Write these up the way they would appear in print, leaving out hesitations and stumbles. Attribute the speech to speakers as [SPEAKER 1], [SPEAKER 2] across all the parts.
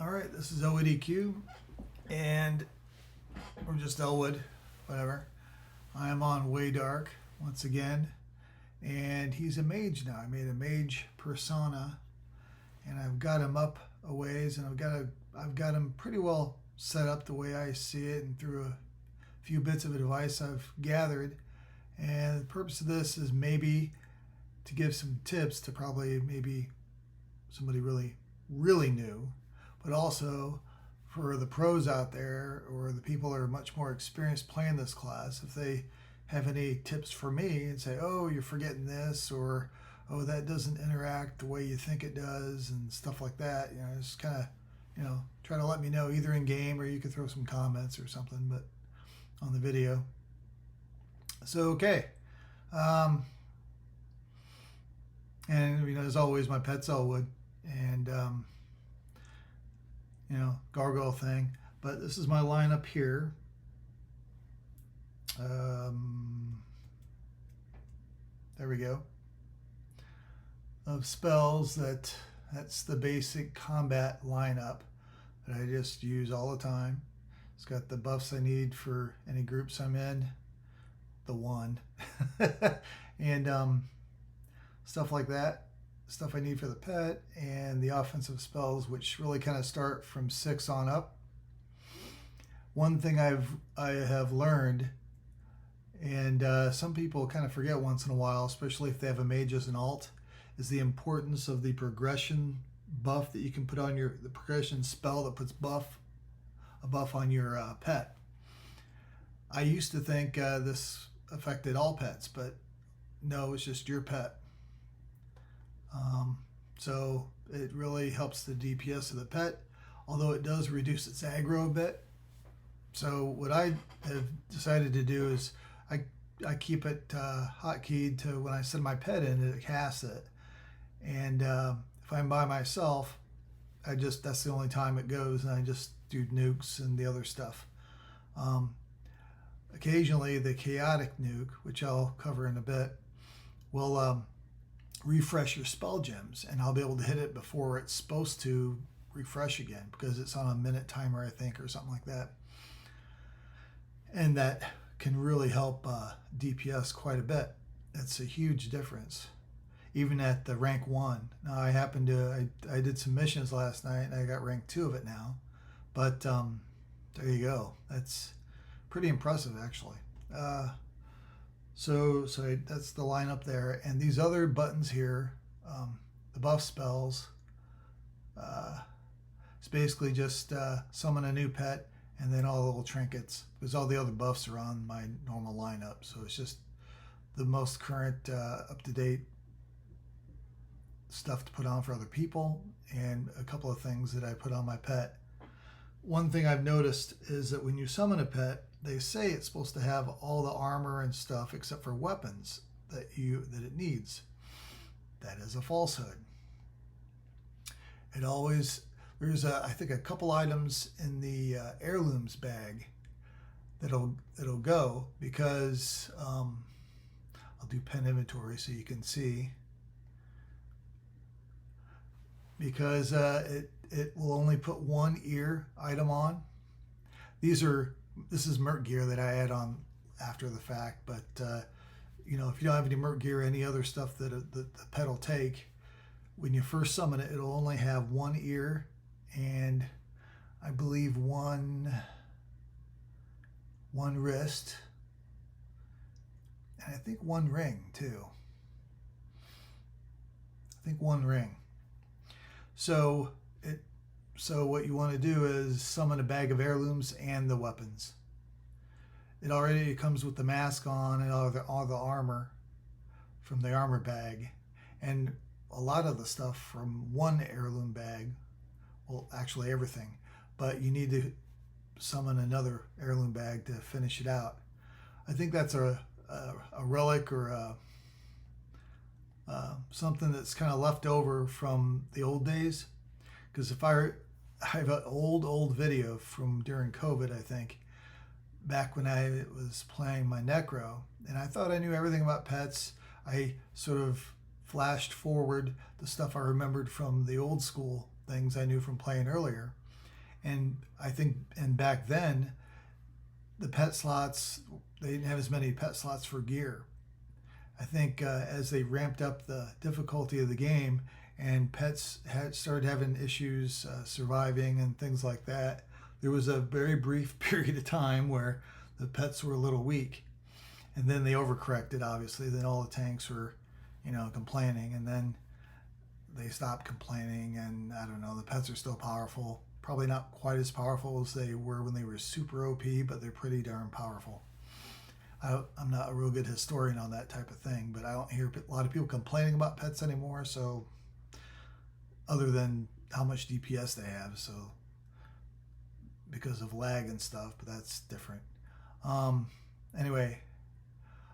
[SPEAKER 1] All right, this is OEDQ, and or just Elwood, whatever. I am on Waydark once again, and he's a mage now. I made a mage persona, and I've got him up a ways, and I've got him pretty well set up the way I see it, and through a few bits of advice I've gathered. And the purpose of this is maybe to give some tips to probably maybe somebody really new, but also for the pros out there or the people that are much more experienced playing this class, if they have any tips for me and say, oh, you're forgetting this, or oh, that doesn't interact the way you think it does, and stuff like that, just kind of, try to let me know either in game, or you could throw some comments or something, but on the video. So, okay. And, as always, my pet's Elwood, and, gargoyle thing. But this is my lineup here. There we go. Of spells that's the basic combat lineup that I just use all the time. It's got the buffs I need for any groups I'm in, the one, and stuff like that. Stuff I need for the pet, and the offensive spells, which really kind of start from 6 on up. One thing I have learned, and some people kind of forget once in a while, especially if they have a mage as an alt, is the importance of the progression buff that you can put on the progression spell that puts a buff on your pet. I used to think this affected all pets, but no, it's just your pet. So it really helps the DPS of the pet, although it does reduce its aggro a bit. So what I have decided to do is I keep it hotkeyed to when I send my pet in, it casts it. And if I'm by myself, that's the only time it goes, and I just do nukes and the other stuff. Occasionally the chaotic nuke, which I'll cover in a bit, will refresh your spell gems, and I'll be able to hit it before it's supposed to refresh again, because it's on a minute timer, I think, or something like that. And that can really help DPS quite a bit. It's a huge difference, even at the rank 1. Now I did some missions last night, and I got rank 2 of it now, but there you go. That's pretty impressive, actually. So that's the lineup there, and these other buttons here, the buff spells, it's basically just summon a new pet, and then all the little trinkets, because all the other buffs are on my normal lineup. So it's just the most current, up-to-date stuff to put on for other people, and a couple of things that I put on my pet. One thing I've noticed is that when you summon a pet, they say it's supposed to have all the armor and stuff except for weapons that it needs. That is a falsehood. There's I think a couple items in the heirlooms bag that'll go, because I'll do pen inventory so you can see, because it will only put one ear item on. This is merc gear that I add on after the fact, but if you don't have any merc gear, any other stuff that the pet will take, when you first summon it, it'll only have one ear, and I believe one wrist, and I think one ring too. I think one ring. So what you want to do is summon a bag of heirlooms and the weapons. It already comes with the mask on and all the armor from the armor bag, and a lot of the stuff from one heirloom bag. Well, actually everything, but you need to summon another heirloom bag to finish it out. I think that's a relic, or something that's kind of left over from the old days. Because if I have an old video from during COVID, I think, back when I was playing my Necro, and I thought I knew everything about pets. I sort of flashed forward the stuff I remembered from the old school things I knew from playing earlier. And I think, and back then, the pet slots, they didn't have as many pet slots for gear. I think as they ramped up the difficulty of the game and pets had started having issues surviving and things like that, there was a very brief period of time where the pets were a little weak. And then they overcorrected, obviously. Then all the tanks were, complaining. And then they stopped complaining. And I don't know, the pets are still powerful. Probably not quite as powerful as they were when they were super OP, but they're pretty darn powerful. I'm not a real good historian on that type of thing, but I don't hear a lot of people complaining about pets anymore. So, other than how much DPS they have, so because of lag and stuff, but that's different. Anyway,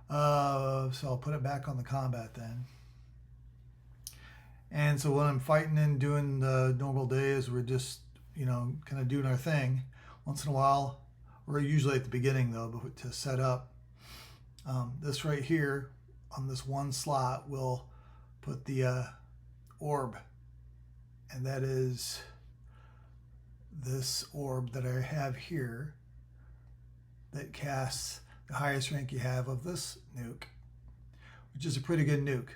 [SPEAKER 1] so I'll put it back on the combat then. And so when I'm fighting and doing the normal days, we're just, kind of doing our thing. Once in a while, or usually at the beginning though, to set up, this right here on this one slot will put the orb, and that is this orb that I have here that casts the highest rank you have of this nuke, which is a pretty good nuke.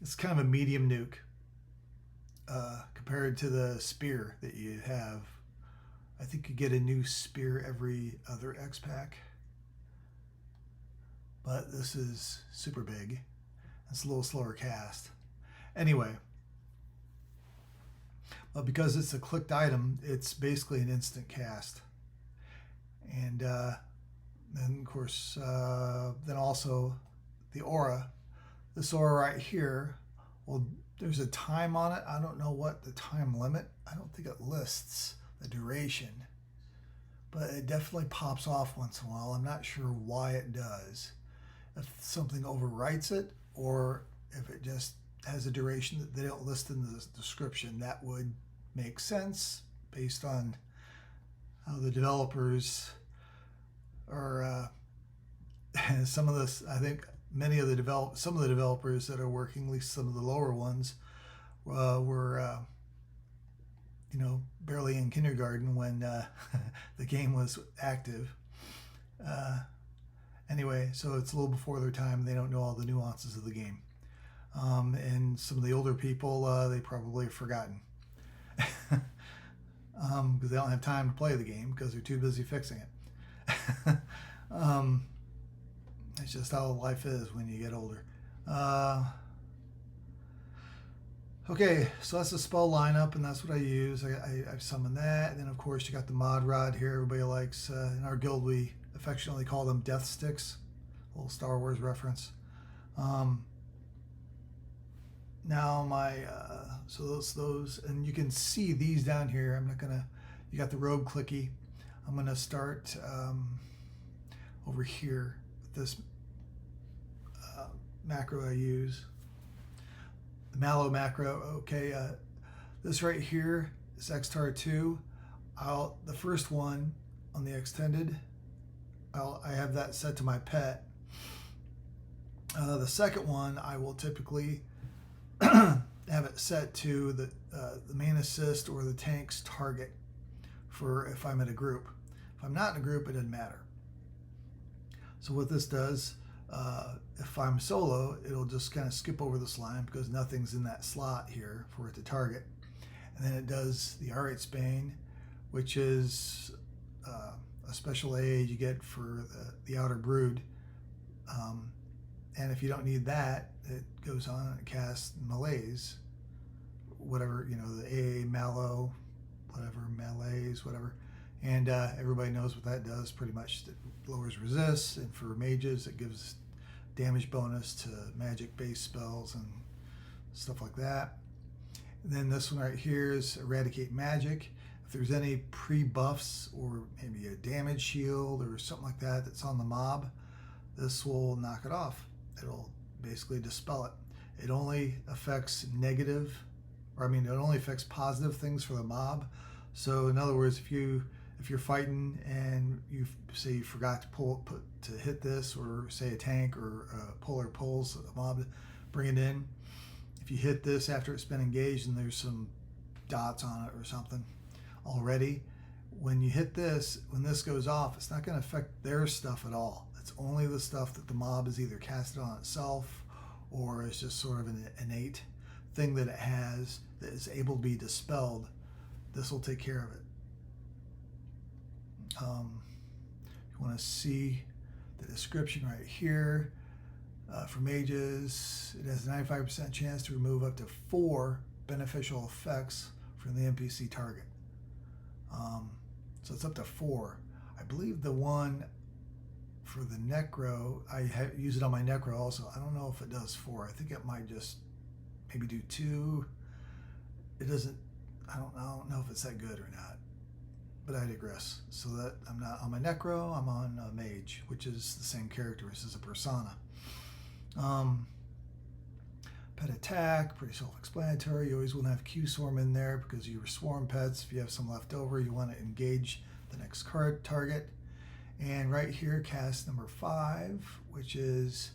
[SPEAKER 1] It's kind of a medium nuke compared to the spear that you have. I think you get a new spear every other X pack, but this is super big. It's a little slower cast. Anyway, but because it's a clicked item, it's basically an instant cast. And then of course, then also the aura. This aura right here, well, there's a time on it. I don't know what the time limit. I don't think it lists the duration, but it definitely pops off once in a while. I'm not sure why it does. If something overwrites it, or if it just has a duration that they don't list in the description, that would make sense based on how the developers are. Some of this, I think, some of the developers that are working, at least some of the lower ones, were barely in kindergarten when the game was active. Anyway, so it's a little before their time. They don't know all the nuances of the game. And some of the older people, they probably have forgotten. Because they don't have time to play the game because they're too busy fixing it. It's just how life is when you get older. Okay, so that's the spell lineup, and that's what I use. I've summoned that. And then, of course, you got the mod rod here. Everybody likes, in our guild, we affectionately call them death sticks. A little Star Wars reference. Now so those, and you can see these down here. I'm not gonna, you got the rogue clicky. I'm gonna start over here with this macro I use. The Mallow macro, okay, this right here is XTAR2. The first one on the extended, I have that set to my pet. The second one, I will typically have it set to the main assist or the tank's target for if I'm in a group. If I'm not in a group, it doesn't matter. So what this does, if I'm solo, it'll just kind of skip over this line because nothing's in that slot here for it to target. And then it does the R8 Spain, which is a special aid you get for the Outer Brood. And if you don't need that, it goes on and it casts Malaise, whatever, the AA, Mallow, whatever, Malaise, whatever. And everybody knows what that does pretty much. It lowers resist, and for mages, it gives damage bonus to magic-based spells and stuff like that. And then this one right here is Eradicate Magic. If there's any pre-buffs or maybe a damage shield or something like that that's on the mob, this will knock it off. It'll basically dispel it. It only affects it only affects positive things for the mob. So in other words, if you're fighting and you say you forgot to hit this, or say a tank or a puller pulls a mob, bring it in. If you hit this after it's been engaged and there's some dots on it or something, already. When you hit this, when this goes off, it's not going to affect their stuff at all. It's only the stuff that the mob is either casted on itself or is just sort of an innate thing that it has that is able to be dispelled. This will take care of it. If you want to see the description right here, for mages, it has a 95% chance to remove up to 4 beneficial effects from the NPC target. So it's up to 4. I believe the one for the Necro, I use it on my Necro also. I don't know if it does 4. I think it might just maybe do 2. It doesn't, I don't know if it's that good or not, but I digress. So that I'm not on my Necro, I'm on Mage, which is the same character. This is a persona. Pet attack, pretty self-explanatory. You always want to have Q swarm in there because you swarm pets. If you have some left over, you want to engage the next card target. And right here, cast number 5, which is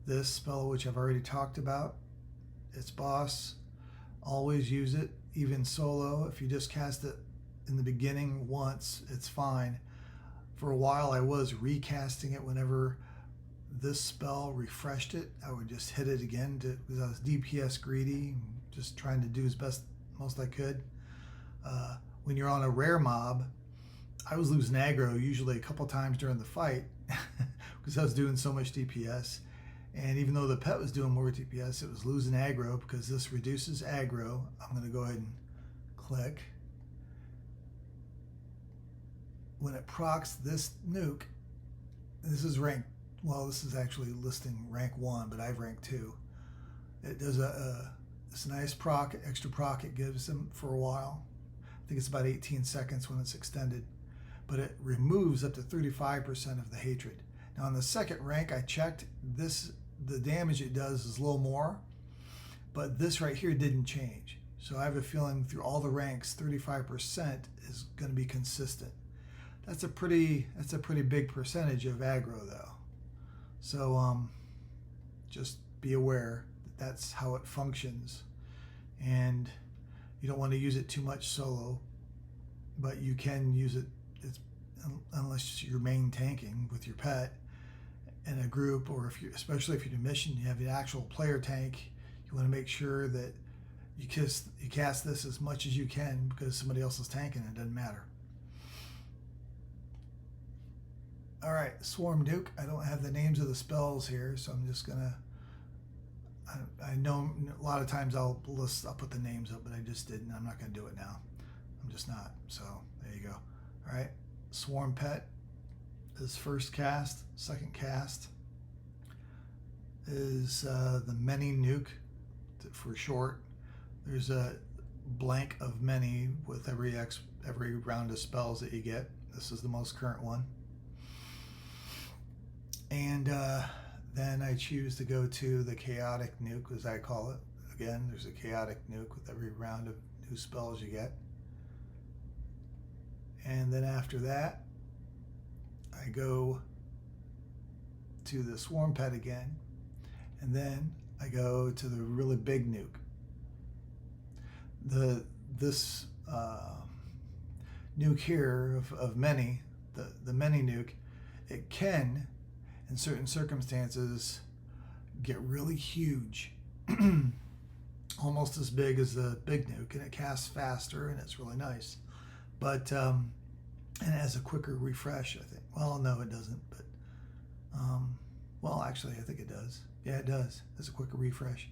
[SPEAKER 1] this spell, which I've already talked about. It's boss. Always use it, even solo. If you just cast it in the beginning once, it's fine. For a while, I was recasting it whenever this spell refreshed it. I would just hit it again because I was DPS greedy, just trying to do as most I could. When you're on a rare mob, I was losing aggro usually a couple times during the fight because I was doing so much DPS. And even though the pet was doing more DPS, it was losing aggro because this reduces aggro. I'm going to go ahead and click. When it procs this nuke, this is rank, well, this is actually listing rank 1, but I've rank 2. It does this nice proc, extra proc it gives them for a while. I think it's about 18 seconds when it's extended, but it removes up to 35% of the hatred. Now on the second rank, I checked this, the damage it does is a little more, but this right here didn't change. So I have a feeling through all the ranks, 35% is going to be consistent. That's a pretty big percentage of aggro though. So just be aware that that's how it functions, and you don't want to use it too much solo, but you can use it unless you're main tanking with your pet in a group, or if you, especially if you're in a mission, you have an actual player tank. You want to make sure that you cast this as much as you can because somebody else is tanking. It doesn't matter. All right, Swarm Nuke. I don't have the names of the spells here, so I'm just gonna. I know a lot of times I'll put the names up, but I just didn't. I'm not gonna do it now. I'm just not. So there you go. All right, Swarm Pet is first cast. Second cast is the Many Nuke for short. There's a blank of many with every round of spells that you get. This is the most current one. And then I choose to go to the Chaotic Nuke, as I call it. Again, there's a Chaotic Nuke with every round of new spells you get. And then after that, I go to the Swarm Pet again. And then I go to the really big nuke. This nuke here of many, the Many Nuke, it can, in certain circumstances, get really huge, almost as big as the big nuke, and it casts faster, and it's really nice. But and it has a quicker refresh, I think. Well, no, it doesn't, but well, actually, I think it does. Yeah, it does. It's a quicker refresh.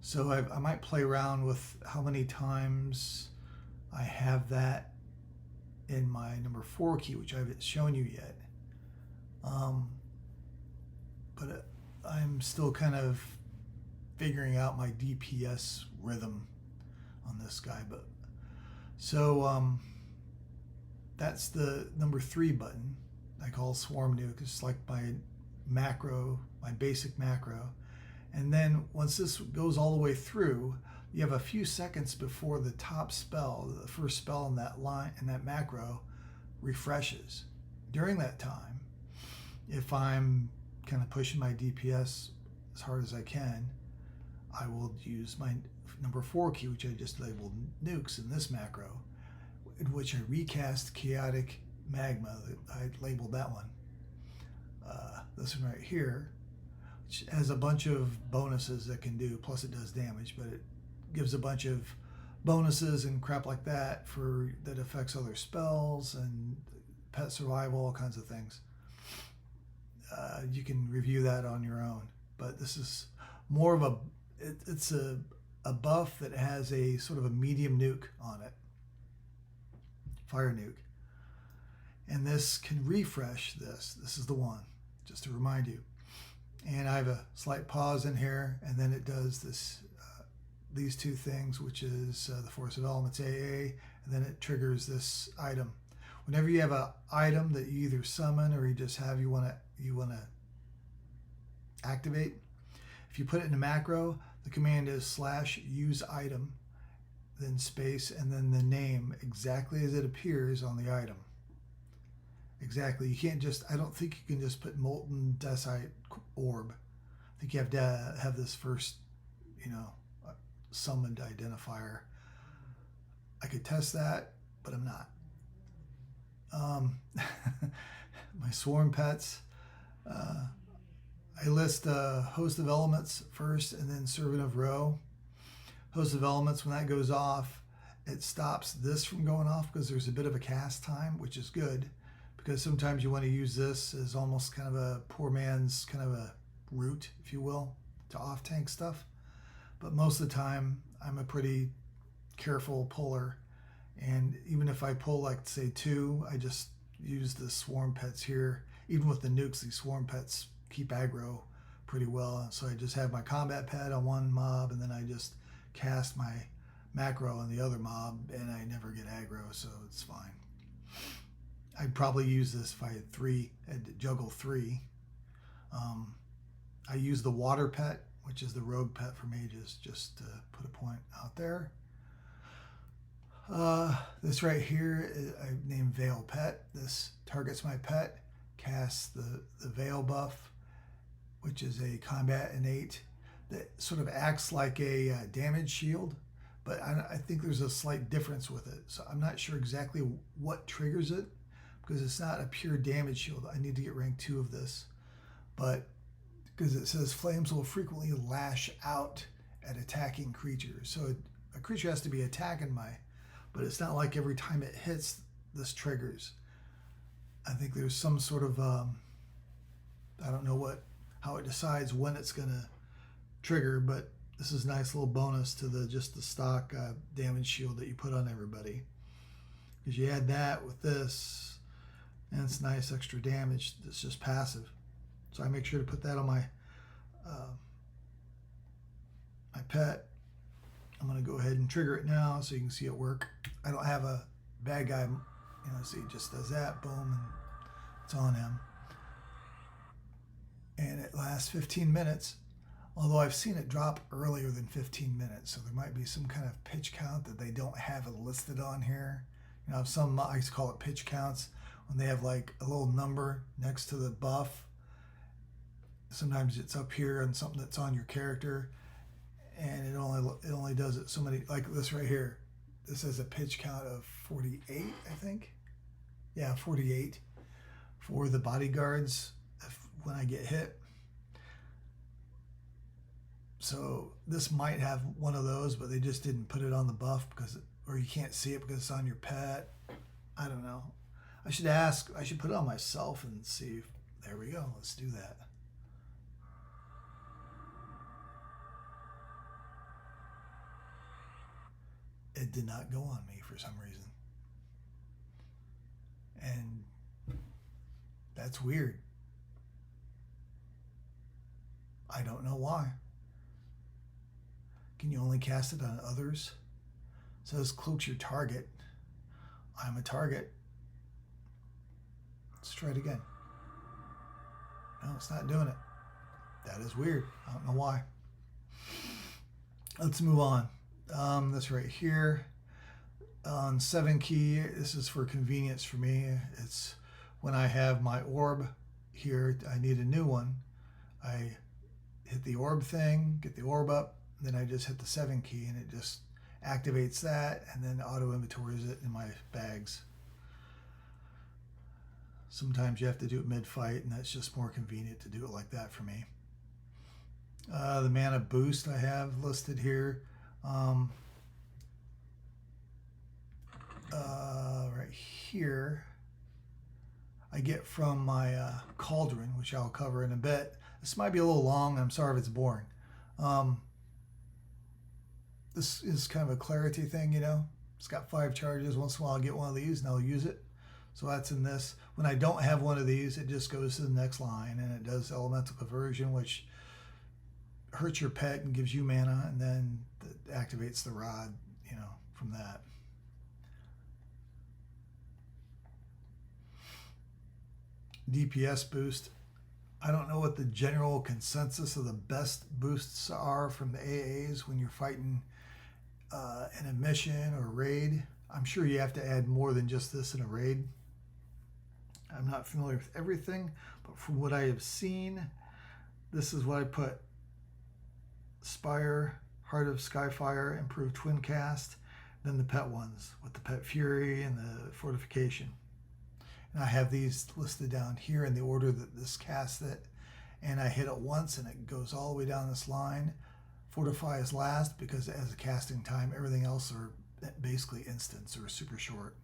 [SPEAKER 1] So I might play around with how many times I have that in my number 4 key, which I haven't shown you yet. But I'm still kind of figuring out my DPS rhythm on this guy. But so that's the number 3 button I call Swarm Nuke. It's like my macro, my basic macro. And then once this goes all the way through, you have a few seconds before the top spell, the first spell in that line, in that macro, refreshes. During that time, if I'm kind of pushing my DPS as hard as I can, I will use my number 4 key, which I just labeled nukes in this macro. in which I recast chaotic magma. I labeled that one. This one right here, which has a bunch of bonuses that can do, plus it does damage, but it gives a bunch of bonuses and crap like that that affects other spells and pet survival, all kinds of things. You can review that on your own, but this is more of it's a buff that has a sort of a medium nuke on it, fire nuke, and this can refresh this. This is the one, just to remind you. And I have a slight pause in here, and then it does this, these two things, which is the Force of Elements AA, and then it triggers this item. Whenever you have an item that you either summon or you just have you want to activate, if you put it in a macro, the command is /use item, then space, and then the name exactly as it appears on the item. Exactly. You can't just, I don't think you can just put molten decite orb. I think you have to have this first, summoned identifier. I could test that, but I'm not. My swarm pets. I list host of elements first and then servant of row. Host of elements, when that goes off, it stops this from going off because there's a bit of a cast time, which is good because sometimes you want to use this as almost kind of a poor man's kind of a route, if you will, to off tank stuff. But most of the time, I'm a pretty careful puller. And even if I pull, like, say, 2, I just use the swarm pets here. Even with the nukes, these swarm pets keep aggro pretty well. So I just have my combat pet on one mob, and then I just cast my macro on the other mob, and I never get aggro, so it's fine. I'd probably use this if I had 3, had to juggle 3. I use the water pet, which is the rogue pet for mages, just to put a point out there. This right here, I named Veil Pet. This targets my pet, casts the Veil buff, which is a combat innate that sort of acts like a damage shield, but I think there's a slight difference with it. So I'm not sure exactly what triggers it because it's not a pure damage shield. I need to get rank 2 of this, but because it says flames will frequently lash out at attacking creatures. So a creature has to be attacking but it's not like every time it hits, this triggers. I think there's some sort of, I don't know how it decides when it's going to trigger, but this is a nice little bonus to just the stock damage shield that you put on everybody. Because you add that with this, and it's nice extra damage that's just passive. So I make sure to put that on my my pet. I'm going to go ahead and trigger it now so you can see it work. I don't have a bad guy, see, it just does that, boom, and it's on him. And it lasts 15 minutes, although I've seen it drop earlier than 15 minutes, so there might be some kind of pitch count that they don't have it listed on here. Some, I call it pitch counts, when they have like a little number next to the buff. Sometimes it's up here on something that's on your character, and it only does it so many, like this right here. This has a pitch count of 48, I think. Yeah, 48 for the bodyguards when I get hit. So this might have one of those, but they just didn't put it on the buff or you can't see it because it's on your pet. I don't know. I should put it on myself and see if, there we go. Let's do that. It did not go on me for some reason. And that's weird. I don't know why. Can you only cast it on others? It says cloaks your target. I'm a target. Let's try it again. No, it's not doing it. That is weird. I don't know why. Let's move on. This right here on 7 key, this is for convenience for me. It's when I have my orb here, I need a new one. I hit the orb thing, get the orb up, then I just hit the 7 key, and activates that, and then auto inventories it in my bags. Sometimes you have to do it mid-fight, and that's just more convenient to do it like that for me. The mana boost I have listed here. Right here, I get from my cauldron, which I'll cover in a bit. This might be a little long. I'm sorry if it's boring. This is kind of a clarity thing, you know. It's got 5 charges. Once in a while I'll get one of these and I'll use it. So that's in this. When I don't have one of these, it just goes to the next line, and it does elemental conversion, which hurts your pet and gives you mana, and then it activates the rod, you know, from that. DPS boost. I don't know what the general consensus of the best boosts are from the AAs when you're fighting in a mission or raid. I'm sure you have to add more than just this in a raid. I'm not familiar with everything, but from what I have seen, this is what I put. Spire, Heart of Skyfire, Improved Twin Cast, then the pet ones with the Pet Fury and the Fortification. And I have these listed down here in the order that this casts it, and I hit it once and it goes all the way down this line. Fortify is last because it has a casting time. Everything else are basically instants or super short.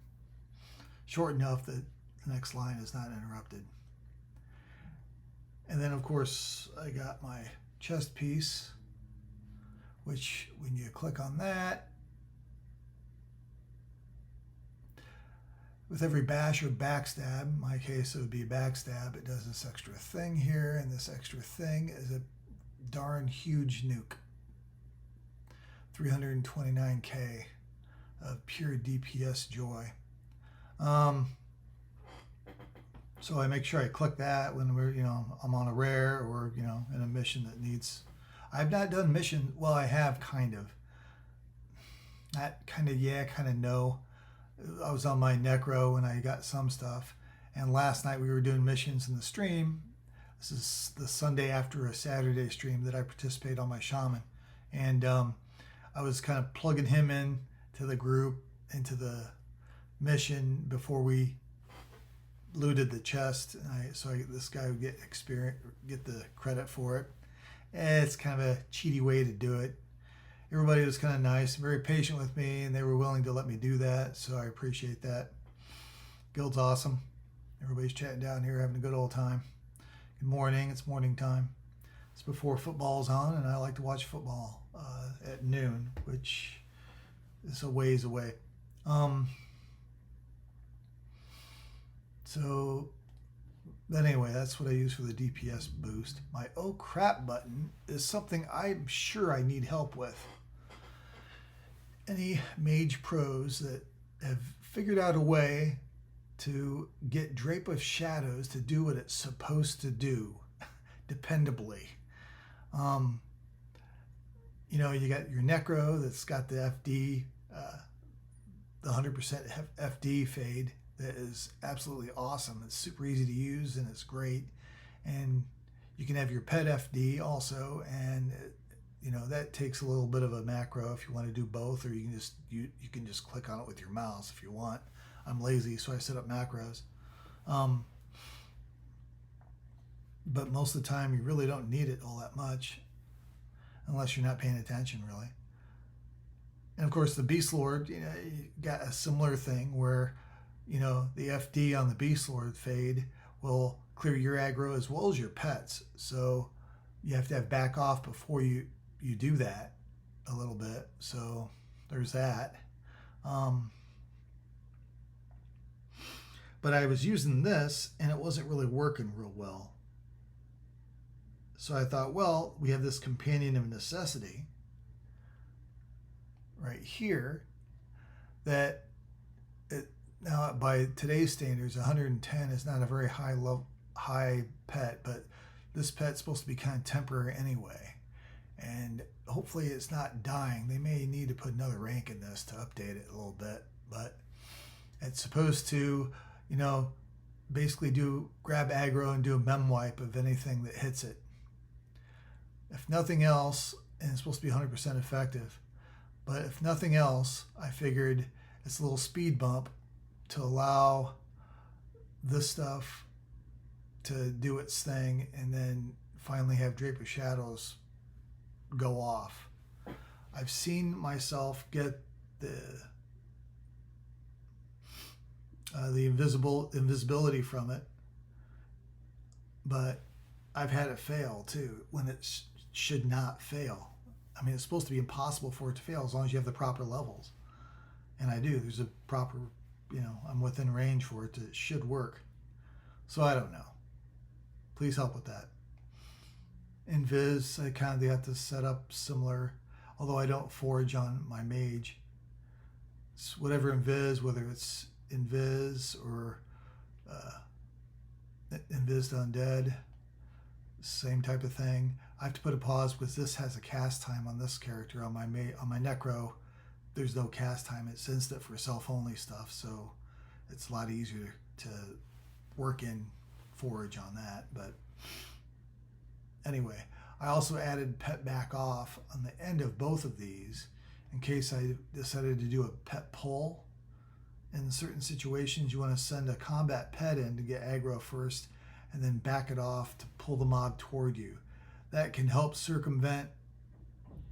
[SPEAKER 1] Short enough that the next line is not interrupted. And then of course I got my chest piece, which when you click on that, with every bash or backstab, in my case it would be backstab, it does this extra thing here, and this extra thing is a darn huge nuke. 329k of pure DPS joy. So I make sure I click that when we're, you know, I'm on a rare or, you know, in a mission that needs. I've not done mission. Well, I have kind of. Not kind of, yeah, kind of no. I was on my Necro and I got some stuff. And last night we were doing missions in the stream. This is the Sunday after a Saturday stream that I participate on my shaman. And I was kind of plugging him in to the group, into the mission before we looted the chest. And this guy would get experience, get the credit for it. And it's kind of a cheaty way to do it. Everybody was kind of nice, very patient with me, and they were willing to let me do that, so I appreciate that. Guild's awesome. Everybody's chatting down here, having a good old time. Good morning. It's morning time. It's before football's on, and I like to watch football at noon, which is a ways away. But anyway, that's what I use for the DPS boost. My oh crap button is something I'm sure I need help with. Any Mage pros that have figured out a way to get Drape of Shadows to do what it's supposed to do, dependably. You know, you got your Necro that's got the FD, the 100% FD fade that is absolutely awesome. It's super easy to use and it's great. And you can have your pet FD also, and you know, that takes a little bit of a macro if you want to do both, or you can just click on it with your mouse if you want. I'm lazy, so I set up macros. But most of the time you really don't need it all that much unless you're not paying attention, really. And of course the Beast Lord, you know, you got a similar thing where, you know, the FD on the Beast Lord fade will clear your aggro as well as your pets. So you have to have back off before you do that a little bit. So there's that. But I was using this and it wasn't really working real well. So I thought, well, we have this companion of necessity right here that now by today's standards, 110 is not a very high pet, but this pet's supposed to be kind of temporary anyway. And hopefully it's not dying. They may need to put another rank in this to update it a little bit, but it's supposed to, you know, basically grab aggro and do a mem wipe of anything that hits it. If nothing else, and it's supposed to be 100% effective, But if nothing else, I figured it's a little speed bump to allow this stuff to do its thing and then finally have Drape of Shadows go off. I've seen myself get the invisibility from it, but I've had it fail too when it should not fail. I mean, it's supposed to be impossible for it to fail as long as you have the proper levels, and I do. There's a proper, I'm within range for it. It should work. So I don't know. Please help with that. Invis, I kind of got to set up similar, although I don't forge on my Mage. It's whatever Invis, whether it's Invis or Invis to Undead, same type of thing. I have to put a pause because this has a cast time on this character. On my Necro, there's no cast time. It's instant for self-only stuff, so it's a lot easier to work in forage on that. But anyway, I also added pet back off on the end of both of these in case I decided to do a pet pull. In certain situations, you want to send a combat pet in to get aggro first and then back it off to pull the mob toward you. That can help circumvent,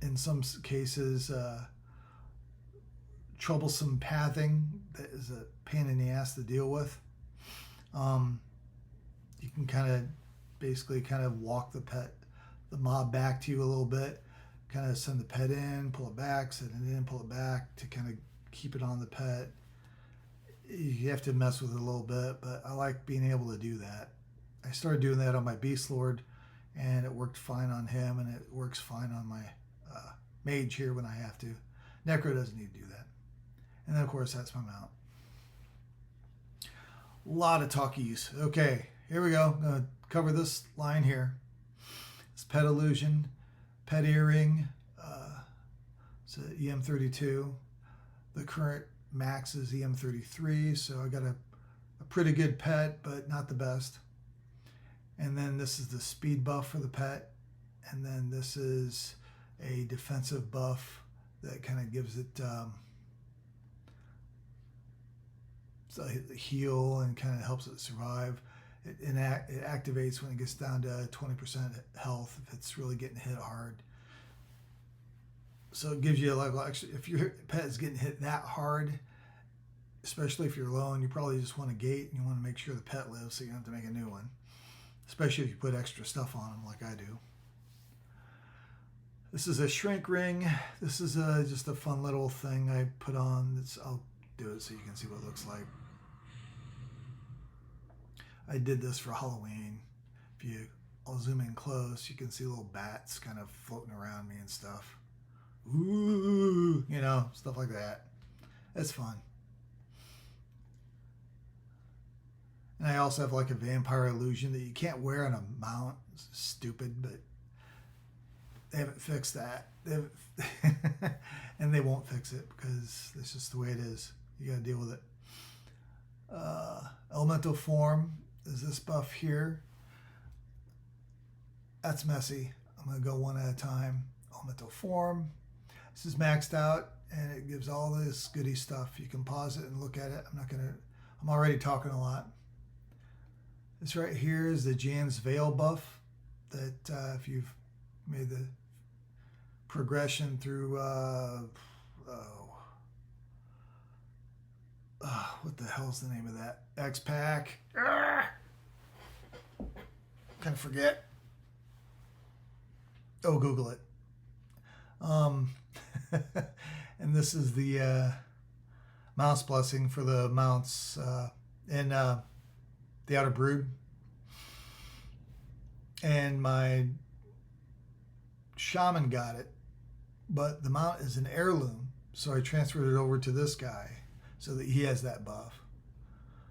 [SPEAKER 1] in some cases, troublesome pathing that is a pain in the ass to deal with. You can basically walk the mob back to you a little bit, kind of send the pet in, pull it back, send it in, pull it back to kind of keep it on the pet. You have to mess with it a little bit, but I like being able to do that. I started doing that on my Beast Lord, and it worked fine on him, and it works fine on my Mage here when I have to. Necro doesn't need to do that. And then, of course, that's my mount. A lot of talkies. Okay, here we go. I'm going to cover this line here. It's Pet Illusion, Pet Earring, it's an EM32. The current max is EM33, so I got a pretty good pet, but not the best. And then this is the speed buff for the pet. And then this is a defensive buff that kind of gives it a heal and kind of helps it survive. It activates when it gets down to 20% health if it's really getting hit hard. So it gives you a level extra. If your pet is getting hit that hard, especially if you're alone, you probably just want to gate and you want to make sure the pet lives so you don't have to make a new one. Especially if you put extra stuff on them like I do. This is a shrink ring. This is just a fun little thing I put on. I'll do it so you can see what it looks like. I did this for Halloween. I'll zoom in close, you can see little bats kind of floating around me and stuff. Ooh, stuff like that. It's fun. And I also have like a vampire illusion that you can't wear on a mount. It's stupid, but they haven't fixed that. And they won't fix it because that's just the way it is. You got to deal with it. Elemental form is this buff here. That's messy. I'm going to go one at a time. Elemental form. This is maxed out and it gives all this goody stuff. You can pause it and look at it. I'm already talking a lot. This right here is the Jan's Veil buff that if you've made the progression through what the hell's the name of that? X-Pack. Kind of forget. Oh, Google it. And this is the mouse blessing for the mounts in the Outer Brood. And my shaman got it, but the mount is an heirloom, so I transferred it over to this guy so that he has that buff.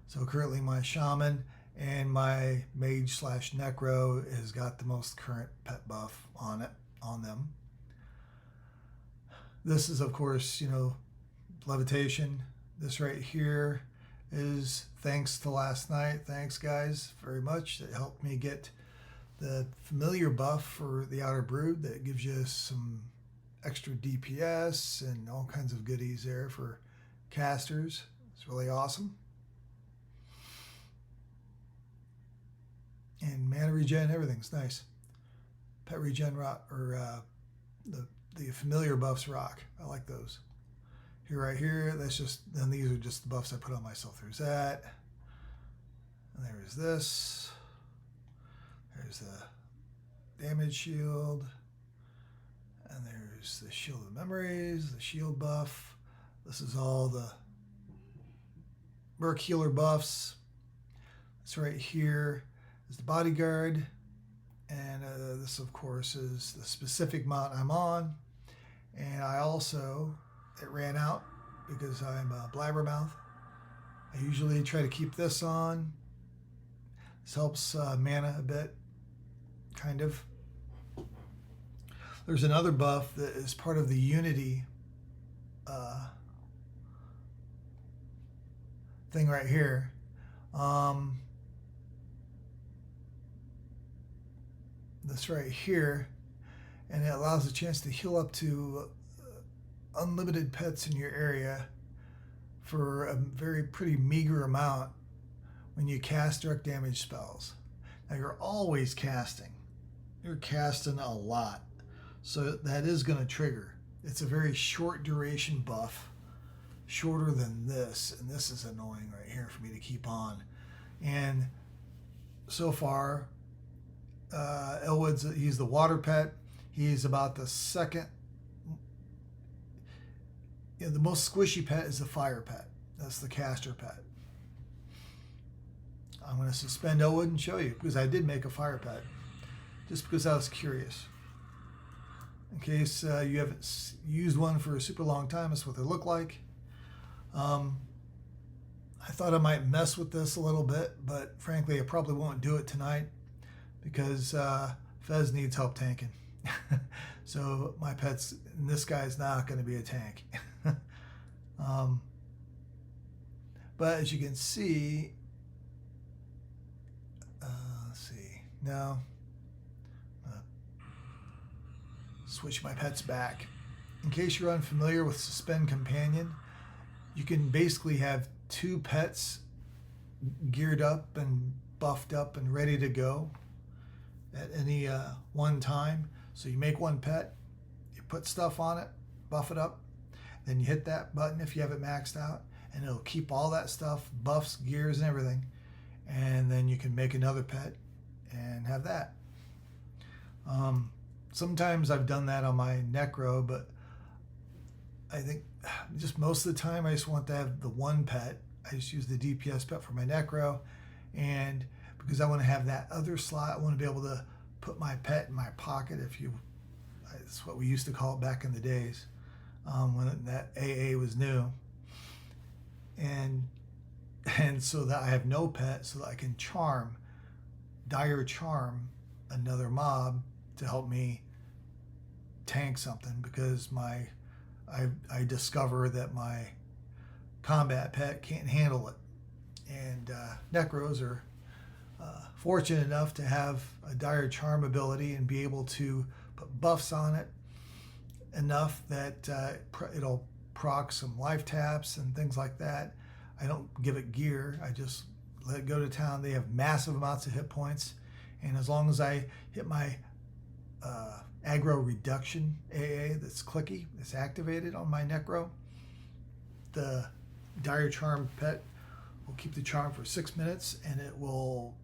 [SPEAKER 1] So currently my shaman and my Mage / Necro has got the most current pet buff on them. This is, of course, levitation. This right here is thanks to last night. Thanks, guys, very much. It helped me get the familiar buff for the Outer Brood that gives you some extra DPS and all kinds of goodies there for casters. It's really awesome. And mana regen, everything's nice. Pet regen rock, or the familiar buffs rock. I like those. Here, right here, that's just, then these are just the buffs I put on myself. There's that. And there's this. There's the damage shield. And there's the shield of memories, the shield buff. This is all the Merc healer buffs. This right here is the bodyguard. And this, of course, is the specific mount I'm on. And I also, it ran out because I'm a blabbermouth. I usually try to keep this on. This helps mana a bit, kind of. There's another buff that is part of the Unity thing right here. This right here, and it allows a chance to heal up to unlimited pets in your area for a pretty meager amount when you cast direct damage spells. Now you're always casting. You're casting a lot. So that is going to trigger. It's a very short duration buff, shorter than this, and this is annoying right here for me to keep on. And so far, Elwood's, he's the water pet. He's about the second. The most squishy pet is the fire pet. That's the caster pet. I'm going to suspend Elwood and show you, because I did make a fire pet, just because I was curious. In case you haven't used one for a super long time, that's what they look like. I thought I might mess with this a little bit, but frankly, I probably won't do it tonight because Fez needs help tanking. So my pet's, and this guy's not going to be a tank. But as you can see, let's see, now switch my pets back. In case you're unfamiliar with Suspend Companion, you can basically have two pets geared up and buffed up and ready to go at any one time. So you make one pet, you put stuff on it, buff it up, then you hit that button if you have it maxed out, and it'll keep all that stuff, buffs, gears, and everything. And then you can make another pet and have that. Sometimes I've done that on my Necro, but I think just most of the time I just want to have the one pet. I just use the DPS pet for my Necro, and because I want to have that other slot, I want to be able to put my pet in my pocket. That's what we used to call it back in the days when that AA was new, and so that I have no pet, so that I can dire charm another mob to help me tank something, because I discover that my combat pet can't handle it. And Necros are fortunate enough to have a dire charm ability and be able to put buffs on it enough that it'll proc some life taps and things like that. I don't give it gear. I just let it go to town. They have massive amounts of hit points, and as long as I hit my aggro reduction AA that's clicky, that's activated on my Necro, the dire charm pet will keep the charm for 6 minutes, and it will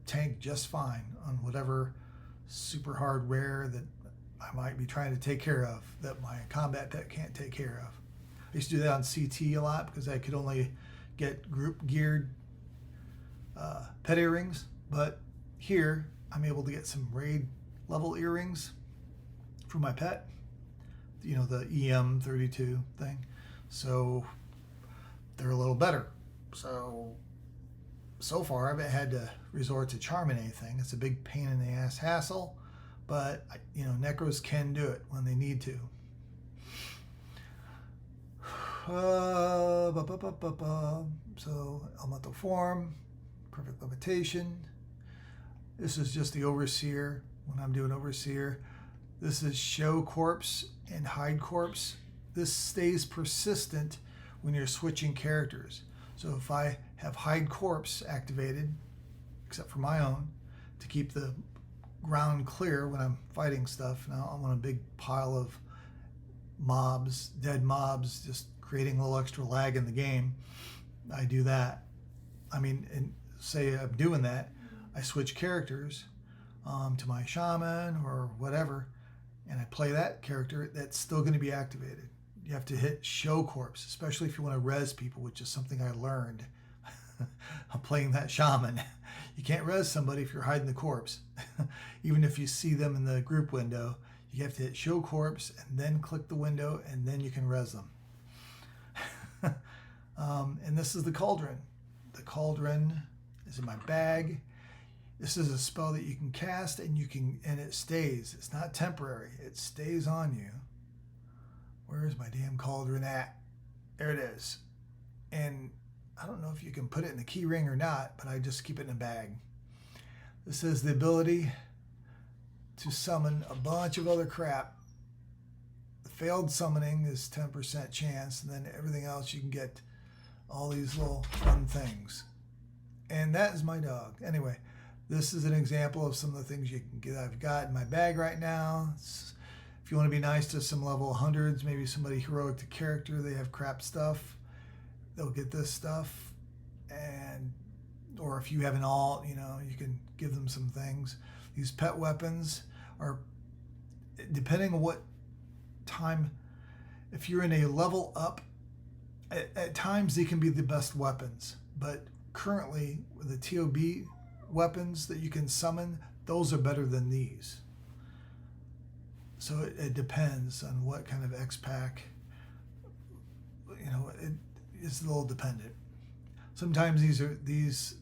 [SPEAKER 1] tank just fine on whatever super hard rare that I might be trying to take care of that my combat pet can't take care of. I used to do that on CT a lot because I could only get group geared pet earrings, but here I'm able to get some raid level earrings for my pet, the EM32 thing, so they're a little better. So far I haven't had to resort to charming anything. It's a big pain in the ass hassle, but Necros can do it when they need to. So elemental form, perfect levitation. This is just the overseer. When I'm doing overseer, This is show corpse and hide corpse. This stays persistent when you're switching characters. So if I have hide corpse activated, except for my own, to keep the ground clear when I'm fighting stuff. Now I'm on a big pile of mobs, dead mobs, just creating a little extra lag in the game. I do that. I mean, and say I'm doing that, I switch characters to my shaman or whatever, and I play that character, that's still going to be activated. You have to hit show corpse, especially if you want to res people, which is something I learned. I'm playing that shaman. You can't res somebody if you're hiding the corpse. Even if you see them in the group window, you have to hit show corpse and then click the window and then you can res them. And this is the cauldron. The cauldron is in my bag. This is a spell that you can cast and it stays. It's not temporary. It stays on you. Where is my damn cauldron at? There it is. And I don't know if you can put it in the key ring or not, but I just keep it in a bag. This has the ability to summon a bunch of other crap. The failed summoning is 10% chance, and then everything else you can get all these little fun things. And that is my dog. Anyway, this is an example of some of the things you can get. I've got in my bag right now. If you want to be nice to some level 100s, maybe somebody heroic to character, they have crap stuff. They'll get this stuff, or if you have an alt, you can give them some things. These pet weapons are, depending on what time, if you're in a level up, at times they can be the best weapons, but currently with the TOB weapons that you can summon, those are better than these. So it depends on what kind of X-Pack, it's a little dependent. Sometimes these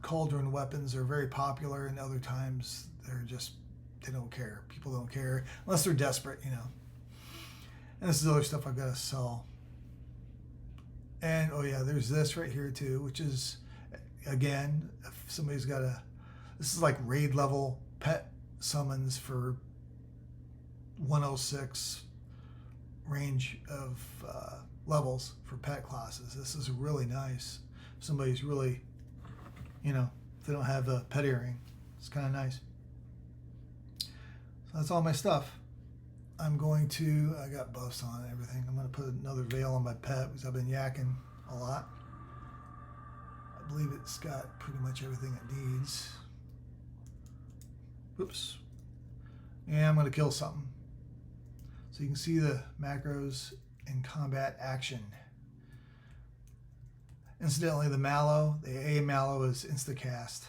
[SPEAKER 1] cauldron weapons are very popular, and other times they don't care. People don't care unless they're desperate, And this is other stuff I've got to sell. And oh yeah, there's this right here too, which is, again, if somebody's got this is like raid level pet summons for 106 range of levels for pet classes. This is really nice. If somebody's really, if they don't have a pet earring, it's kind of nice. So that's all my stuff. I got buffs on and everything. I'm going to put another veil on my pet because I've been yakking a lot. I believe it's got pretty much everything it needs. Whoops. And I'm going to kill something. So you can see the macros in combat action. Incidentally, the A mallow is instacast.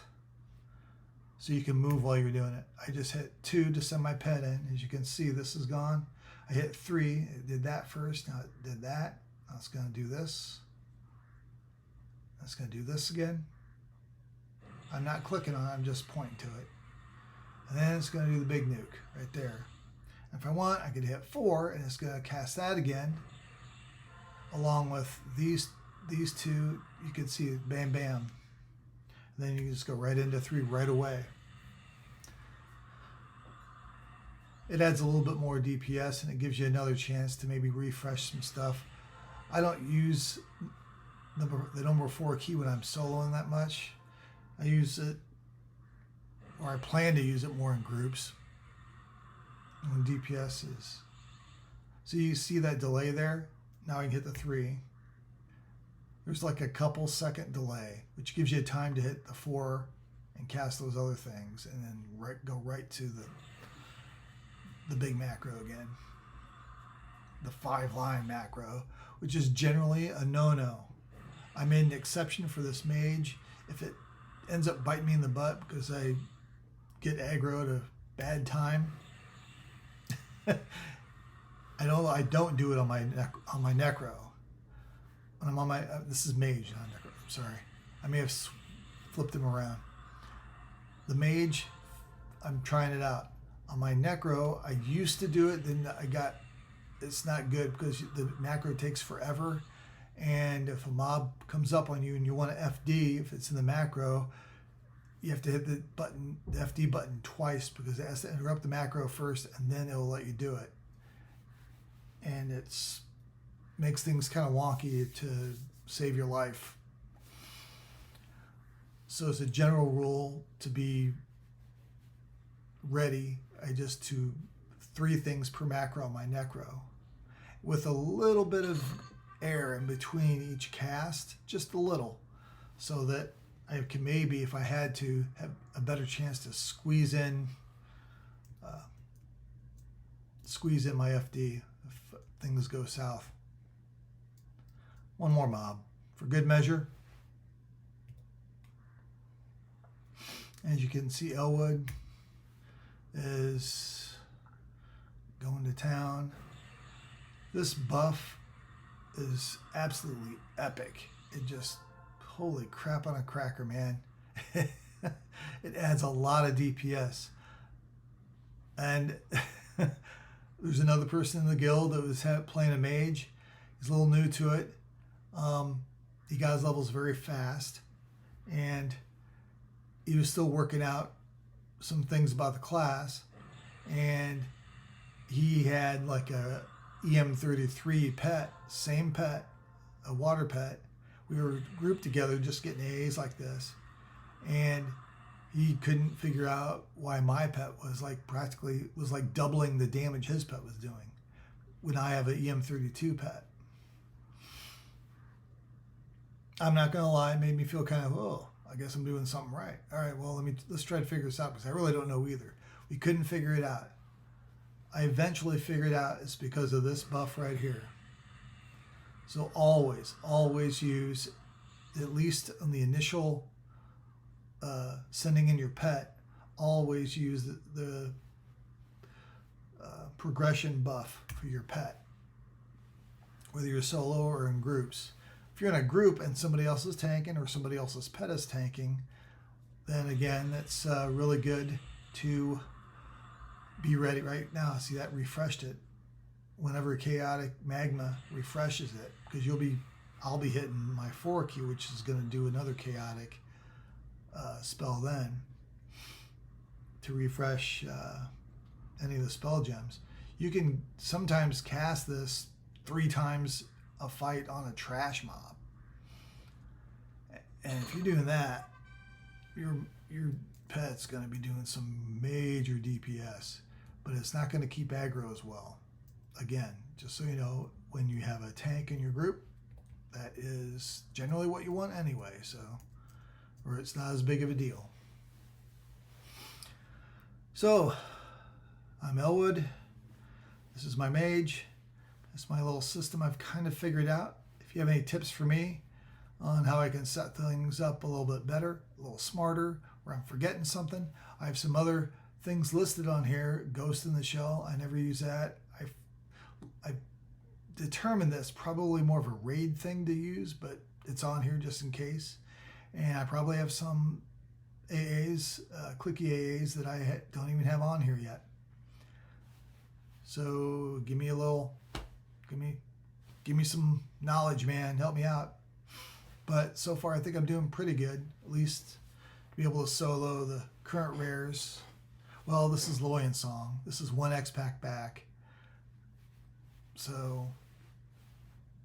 [SPEAKER 1] So you can move while you're doing it. I just hit 2 to send my pet in. As you can see, this is gone. I hit 3, it did that first, now it did that. Now it's gonna do this. It's gonna do this again. I'm not clicking on it, I'm just pointing to it. And then it's gonna do the big nuke right there. If I want, I could hit 4 and it's going to cast that again. Along with these two, you can see it, bam, bam. And then you can just go right into 3 right away. It adds a little bit more DPS and it gives you another chance to maybe refresh some stuff. I don't use the number 4 key when I'm soloing that much. I use it, or I plan to use it more in groups. When DPS is. So you see that delay there? Now I can hit the 3. There's like a couple second delay, which gives you time to hit the 4 and cast those other things, and then go right to the big macro again. The 5-line macro, which is generally a no-no. I made an exception for this mage. If it ends up biting me in the butt because I get aggro at a bad time, I don't do it on my Necro. When I'm on my this is Mage, not Necro. I'm sorry, I may have flipped him around. The Mage, I'm trying it out on my Necro. I used to do it, then it's not good because the macro takes forever, and if a mob comes up on you and you want to FD, if it's in the macro, you have to hit the button, the FD button twice, because it has to interrupt the macro first and then it'll let you do it. And it's makes things kind of wonky to save your life. So it's a general rule to be ready. I just do 3 things per macro on my Necro, with a little bit of air in between each cast, just a little, so that I can maybe, if I had to, have a better chance to squeeze in my FD if things go south. One more mob for good measure. As you can see, Elwood is going to town. This buff is absolutely epic. It just, holy crap on a cracker, man. It adds a lot of DPS. And there's another person in the guild that was playing a mage. He's a little new to it. He got his levels very fast, and he was still working out some things about the class, and he had like a EM33 pet, same pet, a water pet. We were grouped together just getting A's like this, and he couldn't figure out why my pet was like doubling the damage his pet was doing when I have an EM32 pet. I'm not gonna lie, it made me feel kind of, oh, I guess I'm doing something right. All right, well, let's try to figure this out, because I really don't know either. We couldn't figure it out. I eventually figured out it's because of this buff right here. So always use, at least on the initial sending in your pet, always use the progression buff for your pet, whether you're solo or in groups. If you're in a group and somebody else is tanking or somebody else's pet is tanking, then again, it's really good to be ready right now. See, that refreshed it. Whenever chaotic magma refreshes it, because I'll be hitting my 4Q, which is going to do another chaotic spell then to refresh any of the spell gems. You can sometimes cast this 3 times a fight on a trash mob, and if you're doing that, your pet's going to be doing some major DPS, but it's not going to keep aggro as well. Again, just so you know, when you have a tank in your group, that is generally what you want anyway, so, or it's not as big of a deal. So I'm Elwood, this is my mage. It's my little system I've kind of figured out. If you have any tips for me on how I can set things up a little bit better, a little smarter, or I'm forgetting something, I have some other things listed on here. Ghost in the Shell, I never use that. I determined that's probably more of a raid thing to use, but it's on here just in case. And I probably have some AAs, clicky AAs that I don't even have on here yet. So give me some knowledge, man. Help me out. But so far, I think I'm doing pretty good. At least be able to solo the current rares. Well, this is Loyan Song. This is 1X pack back. So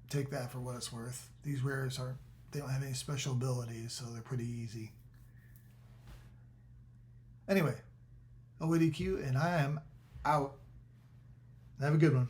[SPEAKER 1] take that for what it's worth. These rares they don't have any special abilities, so they're pretty easy. Anyway, OADQ, and I am out. Have a good one.